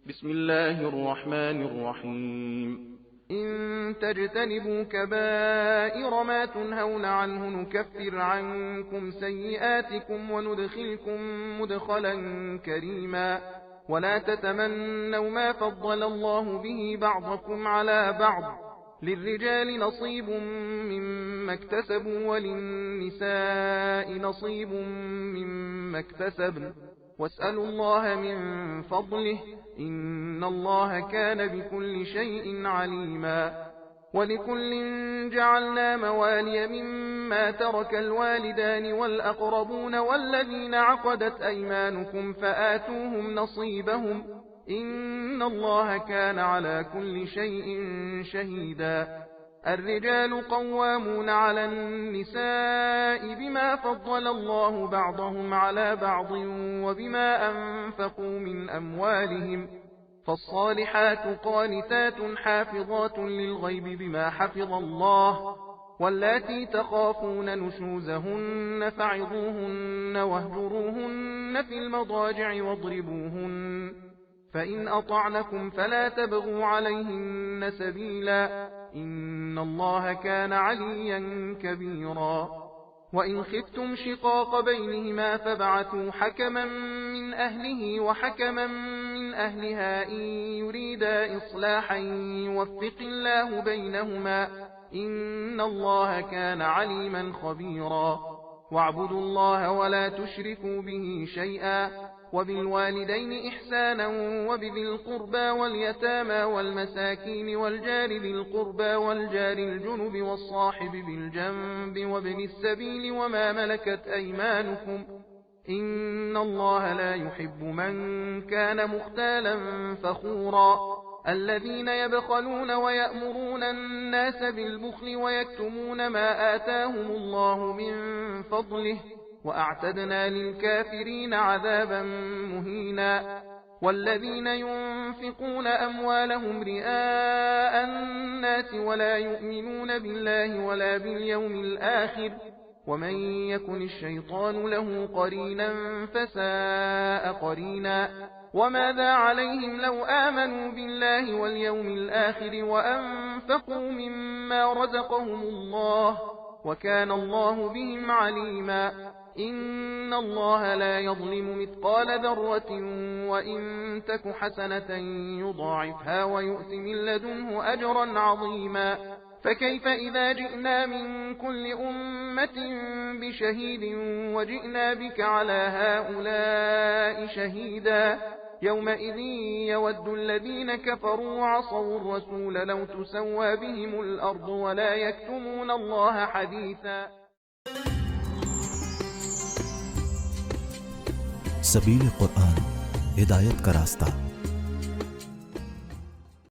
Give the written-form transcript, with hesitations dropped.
بسم الله الرحمن الرحيم. إن تجتنبوا كبائر ما تنهون عنه نكفر عنكم سيئاتكم وندخلكم مدخلا كريما. ولا تتمنوا ما فضل الله به بعضكم على بعض، للرجال نصيب مما اكتسبوا وللنساء نصيب مما اكتسبن، واسألوا الله من فضله إن الله كان بكل شيء عليما. ولكل جعلنا موالي مما ترك الوالدان والأقربون والذين عقدت أيمانكم فآتوهم نصيبهم إن الله كان على كل شيء شهيدا. الرجال قوامون على النساء بما فضل الله بعضهم على بعض وبما أنفقوا من أموالهم، فالصالحات قانتات حافظات للغيب بما حفظ الله. واللاتي تخافون نشوزهن فعظوهن واهجروهن في المضاجع واضربوهن، فإن أطعنكم فلا تبغوا عليهن سبيلا إن الله كان عليا كبيرا. وإن خفتم شقاق بينهما فابعثوا حكما من أهله وحكما من أهلها إن يريدا إصلاحا يوفق الله بينهما إن الله كان عليما خبيرا. واعبدوا الله ولا تشركوا به شيئا، وبالوالدين إحسانا وبذي القربى واليتامى والمساكين والجار ذي القربى والجار الجنب والصاحب بالجنب وابن السبيل وما ملكت أيمانكم إن الله لا يحب من كان مختالا فخورا. الذين يبخلون ويأمرون الناس بالبخل ويكتمون ما آتاهم الله من فضله وأعتدنا للكافرين عذابا مهينا. والذين ينفقون أموالهم رئاء الناس ولا يؤمنون بالله ولا باليوم الآخر ومن يكن الشيطان له قرينا فساء قرينا. وماذا عليهم لو آمنوا بالله واليوم الآخر وأنفقوا مما رزقهم الله وكان الله بهم عليما. إن الله لا يظلم مثقال ذرة وإن تك حسنة يضاعفها ويؤت من لدنه أجرا عظيما. فكيف إذا جئنا من كل أمة بشهيد وجئنا بك على هؤلاء شهيدا يومئذ يود الذين كفروا وعصوا الرسول لو تسوى بهم الأرض ولا يكتمون الله حديثا. सबील कुरान हिदायत का रास्ता।